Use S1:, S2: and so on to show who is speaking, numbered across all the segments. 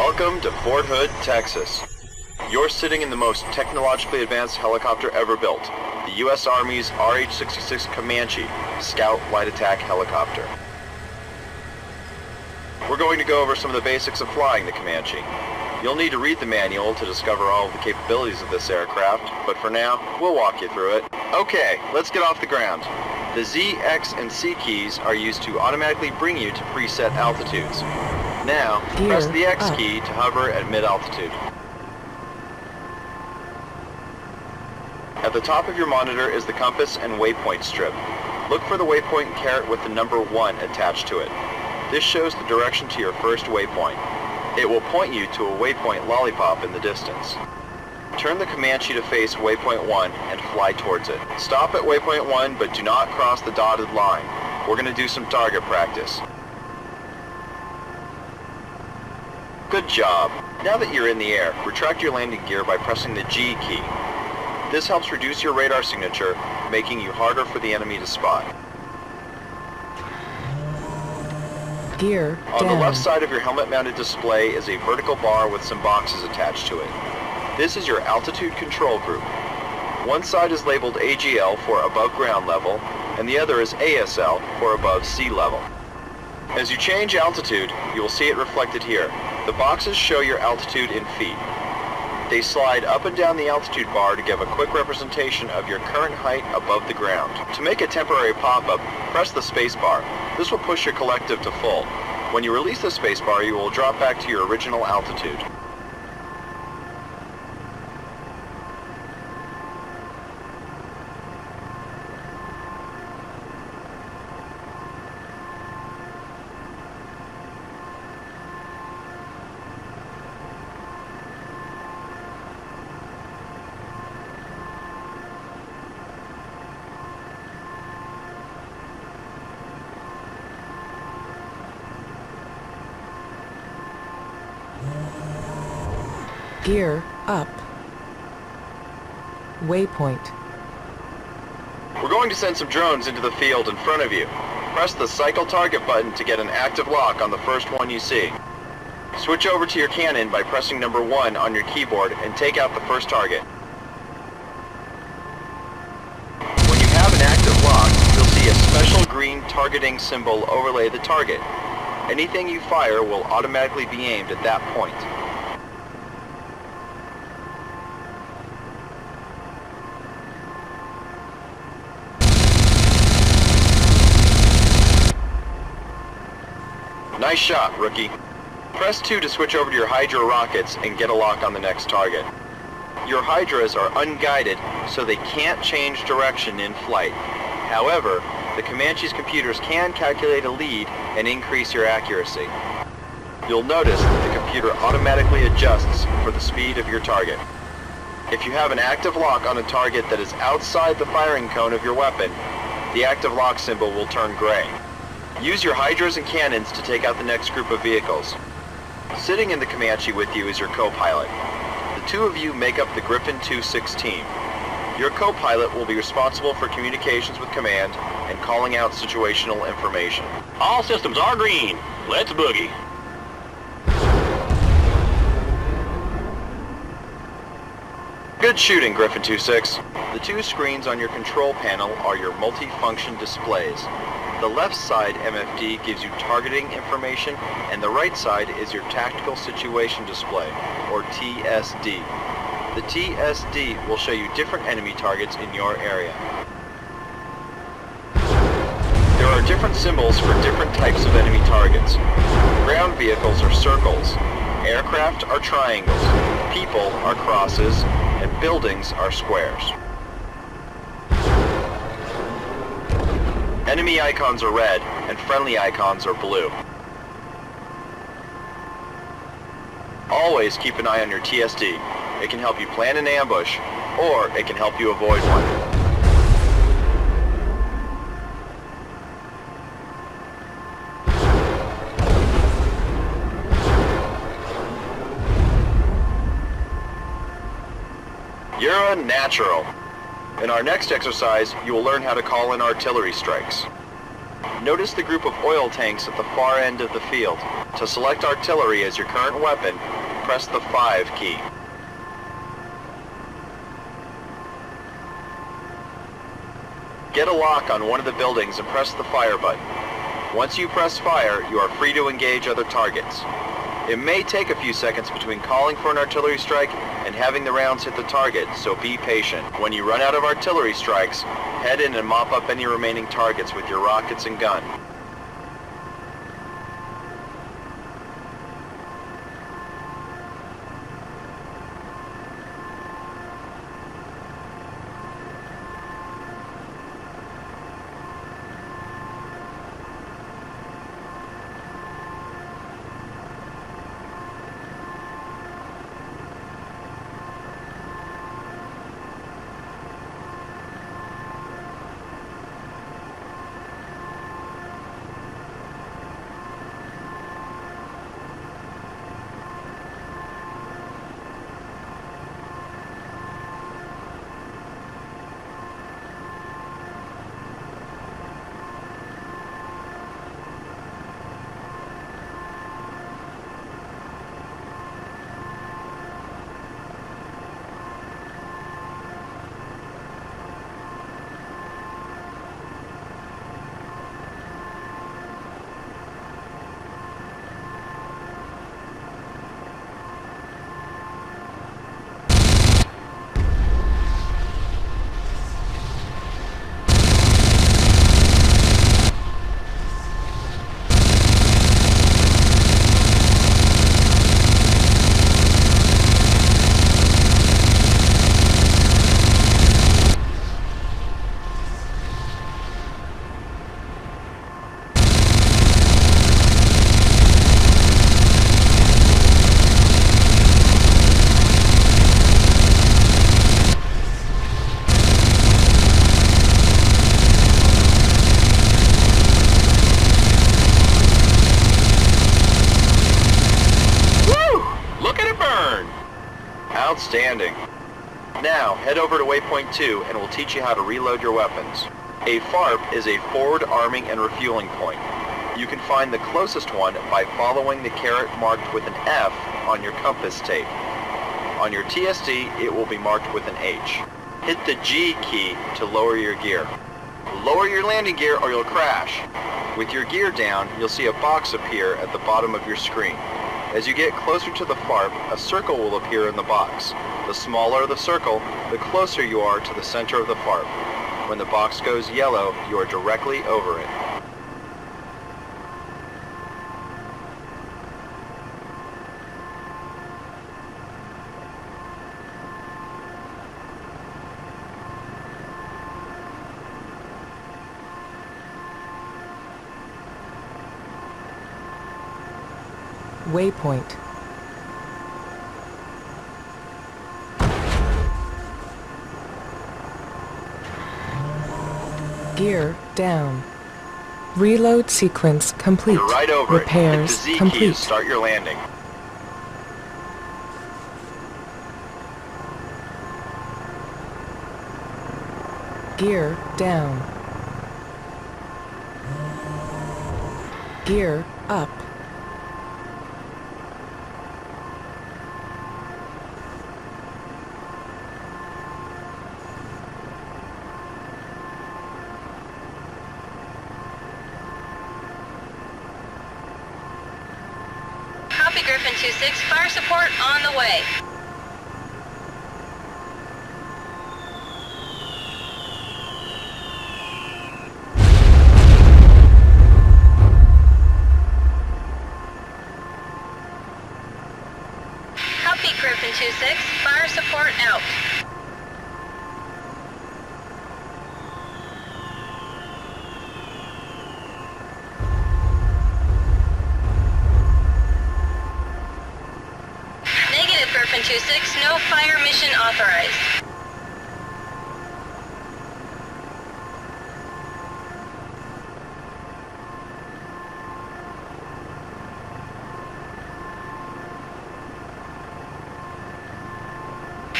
S1: Welcome to Fort Hood, Texas. You're sitting in the most technologically advanced helicopter ever built, the U.S. Army's RH-66 Comanche Scout Light Attack Helicopter. We're going to go over some of the basics of flying the Comanche. You'll need to read the manual to discover all of the capabilities of this aircraft, but for now, we'll walk you through it. Okay, let's get off the ground. The Z, X, and C keys are used to automatically bring you to preset altitudes. Now, press the X key to hover at mid-altitude. At the top of your monitor is the compass and waypoint strip. Look for the waypoint caret with the number 1 attached to it. This shows the direction to your first waypoint. It will point you to a waypoint lollipop in the distance. Turn the Comanche to face waypoint 1 and fly towards it. Stop at waypoint 1, but do not cross the dotted line. We're going to do some target practice. Good job. Now that you're in the air, retract your landing gear by pressing the G key. This helps reduce your radar signature, making you harder for the enemy to spot.
S2: Gear
S1: On
S2: down.
S1: the left side of your helmet-mounted display is a vertical bar with some boxes attached to it. This is your altitude control group. One side is labeled AGL for above ground level, and the other is ASL for above sea level. As you change altitude, you will see it reflected here. The boxes show your altitude in feet. They slide up and down the altitude bar to give a quick representation of your current height above the ground. To make a temporary pop-up, press the space bar. This will push your collective to full. When you release the space bar, you will drop back to your original altitude.
S2: Gear up. Waypoint.
S1: We're going to send some drones into the field in front of you. Press the cycle target button to get an active lock on the first one you see. Switch over to your cannon by pressing number 1 on your keyboard and take out the first target. When you have an active lock, you'll see a special green targeting symbol overlay the target. Anything you fire will automatically be aimed at that point. Nice shot, rookie. Press 2 to switch over to your Hydra rockets and get a lock on the next target. Your Hydras are unguided, so they can't change direction in flight. However, the Comanche's computers can calculate a lead and increase your accuracy. You'll notice that the computer automatically adjusts for the speed of your target. If you have an active lock on a target that is outside the firing cone of your weapon, the active lock symbol will turn gray. Use your Hydras and cannons to take out the next group of vehicles. Sitting in the Comanche with you is your co-pilot. The two of you make up the Griffin 2-6 team. Your co-pilot will be responsible for communications with command and calling out situational information.
S3: All systems are green. Let's boogie.
S1: Good shooting, Griffin 2-6. The two screens on your control panel are your multi-function displays. The left side MFD gives you targeting information, and the right side is your Tactical Situation Display, or TSD. The TSD will show you different enemy targets in your area. There are different symbols for different types of enemy targets. Ground vehicles are circles, aircraft are triangles, people are crosses, and buildings are squares. Enemy icons are red, and friendly icons are blue. Always keep an eye on your TSD. It can help you plan an ambush, or it can help you avoid one. You're a natural. In our next exercise, you will learn how to call in artillery strikes. Notice the group of oil tanks at the far end of the field. To select artillery as your current weapon, press the 5 key. Get a lock on one of the buildings and press the fire button. Once you press fire, you are free to engage other targets. It may take a few seconds between calling for an artillery strike and having the rounds hit the target, so be patient. When you run out of artillery strikes, head in and mop up any remaining targets with your rockets and gun. Outstanding. Now, head over to waypoint 2 and we'll teach you how to reload your weapons. A FARP is a forward arming and refueling point. You can find the closest one by following the caret marked with an F on your compass tape. On your TSD, it will be marked with an H. Hit the G key to lower your gear. Lower your landing gear or you'll crash. With your gear down, you'll see a box appear at the bottom of your screen. As you get closer to the FARP, a circle will appear in the box. The smaller the circle, the closer you are to the center of the FARP. When the box goes yellow, you are directly over it.
S2: Waypoint. Gear down. Reload sequence complete.
S1: You're right over
S2: Repairs
S1: it. Hit the Z key
S2: complete.
S1: to start your landing.
S2: Gear down. Gear up.
S4: Copy Griffin 2-6, fire support on the way. Copy Griffin 2-6, fire support out. Negative Griffin 2-6, no fire mission authorized.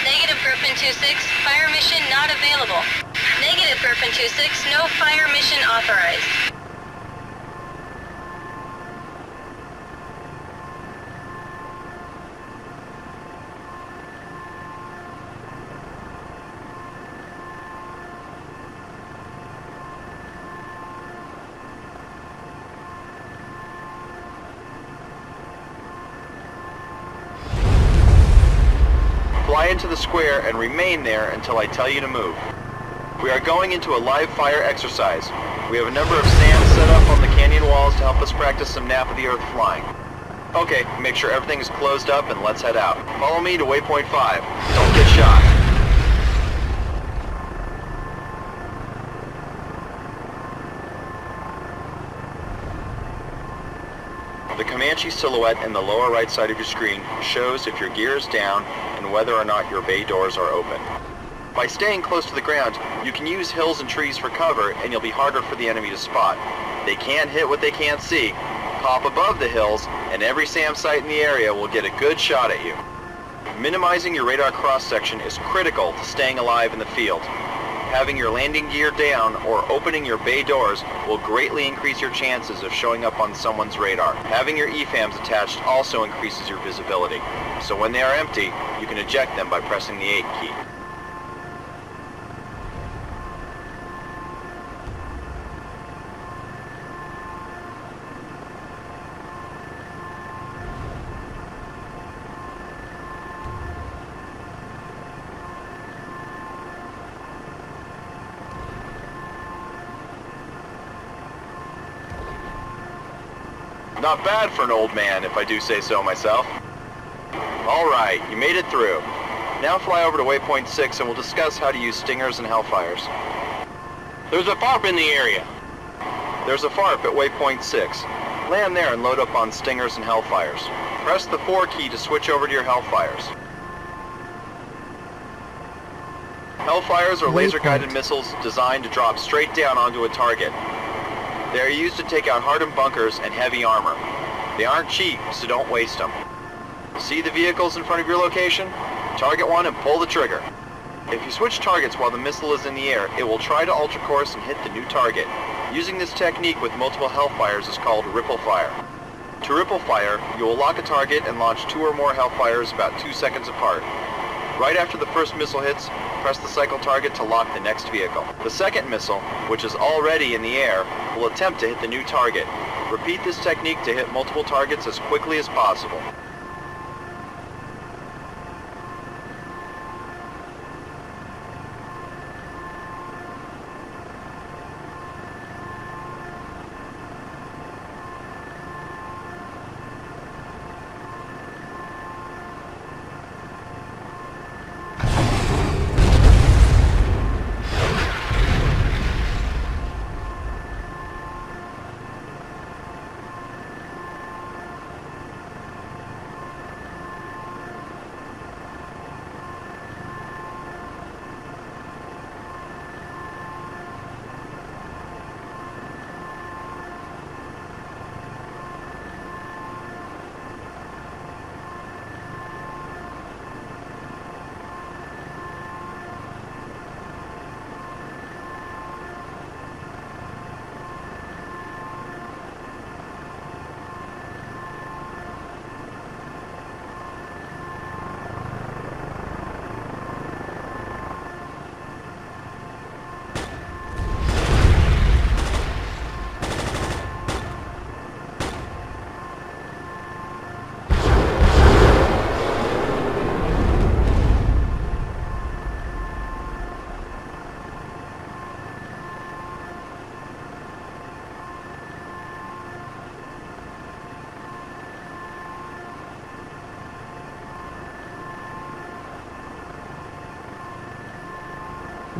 S4: Negative Griffin 2-6, fire mission not available. Negative Griffin 2-6, no fire mission authorized.
S1: Fly into the square and remain there until I tell you to move. We are going into a live fire exercise. We have a number of stands set up on the canyon walls to help us practice some nap of the earth flying. Okay, make sure everything is closed up and let's head out. Follow me to waypoint 5. Don't get shot. The Comanche silhouette in the lower right side of your screen shows if your gear is down and whether or not your bay doors are open. By staying close to the ground, you can use hills and trees for cover and you'll be harder for the enemy to spot. They can't hit what they can't see. Pop above the hills and every SAM site in the area will get a good shot at you. Minimizing your radar cross-section is critical to staying alive in the field. Having your landing gear down or opening your bay doors will greatly increase your chances of showing up on someone's radar. Having your EFAMs attached also increases your visibility, so when they are empty, you can eject them by pressing the 8 key. Not bad for an old man, if I do say so myself. Alright, you made it through. Now fly over to waypoint 6 and we'll discuss how to use stingers and hellfires.
S3: There's a FARP in the area.
S1: There's a FARP at waypoint 6. Land there and load up on stingers and hellfires. Press the 4 key to switch over to your hellfires. Hellfires are laser-guided missiles designed to drop straight down onto a target. They are used to take out hardened bunkers and heavy armor. They aren't cheap, so don't waste them. See the vehicles in front of your location? Target one and pull the trigger. If you switch targets while the missile is in the air, it will try to alter course and hit the new target. Using this technique with multiple hellfires is called ripple fire. To ripple fire, you will lock a target and launch 2 or more hellfires about 2 seconds apart. Right after the first missile hits, press the cycle target to lock the next vehicle. The second missile, which is already in the air, will attempt to hit the new target. Repeat this technique to hit multiple targets as quickly as possible.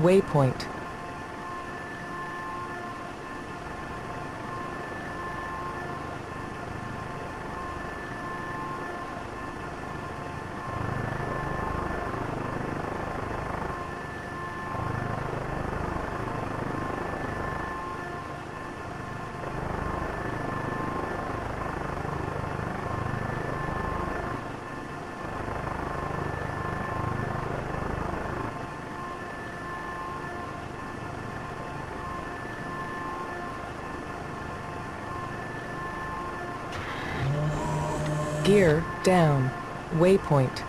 S2: Waypoint. Gear down. Waypoint.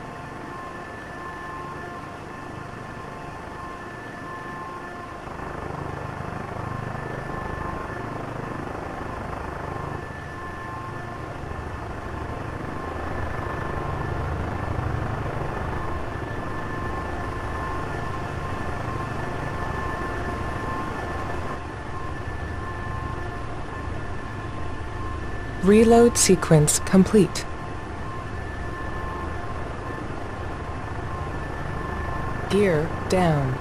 S2: Reload sequence complete. Gear down.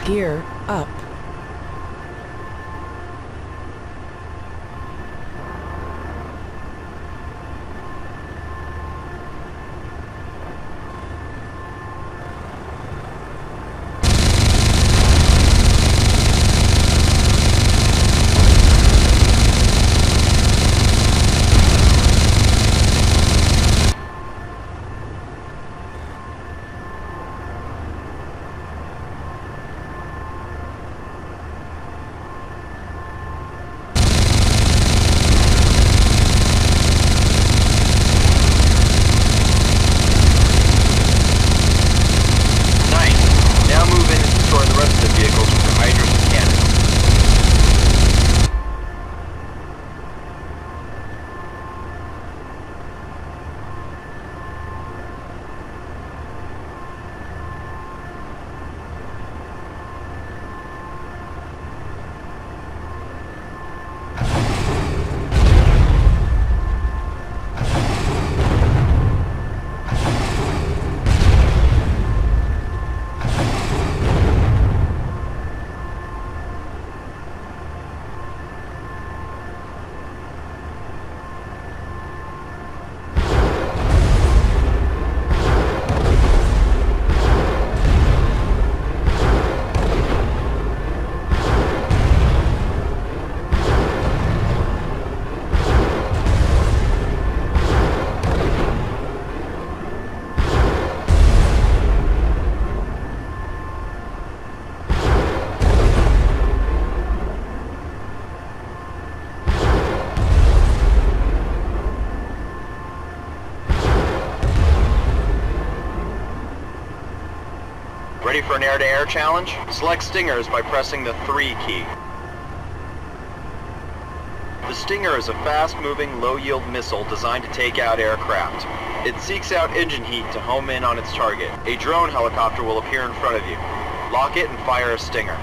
S2: Gear up.
S1: Ready for an air-to-air challenge? Select Stingers by pressing the 3 key. The Stinger is a fast-moving, low-yield missile designed to take out aircraft. It seeks out engine heat to home in on its target. A drone helicopter will appear in front of you. Lock it and fire a Stinger.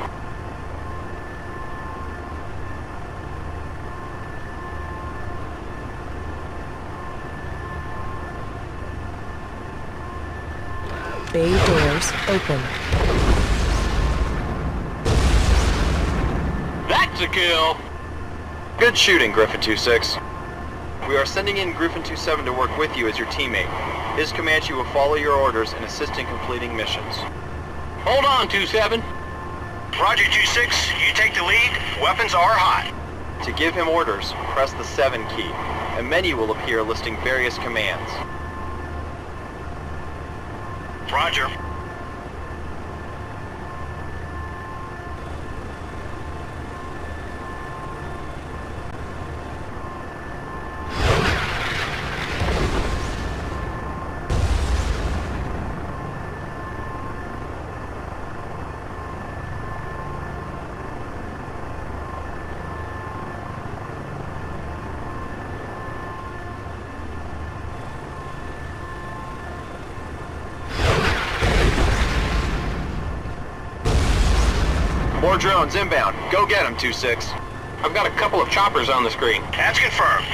S2: Bay doors open.
S3: That's a kill!
S1: Good shooting, Griffin 2-6. We are sending in Griffin 2-7 to work with you as your teammate. His Comanche will follow your orders and assist in completing missions.
S3: Hold on, 2-7.
S5: Roger, 2-6. You take the lead. Weapons are hot.
S1: To give him orders, press the 7 key. A menu will appear listing various commands.
S5: Roger.
S1: More drones inbound. Go get them, 2-6.
S3: I've got a couple of choppers on the screen.
S5: That's confirmed.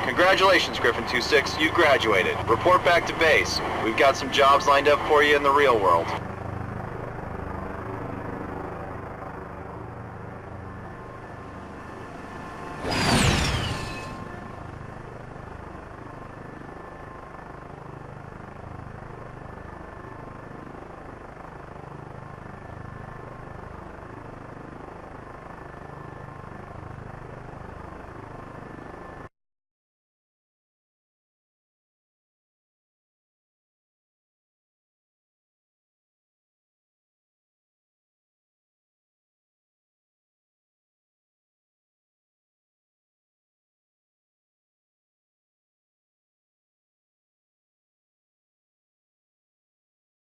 S1: Congratulations, Griffin 2-6. You graduated. Report back to base. We've got some jobs lined up for you in the real world.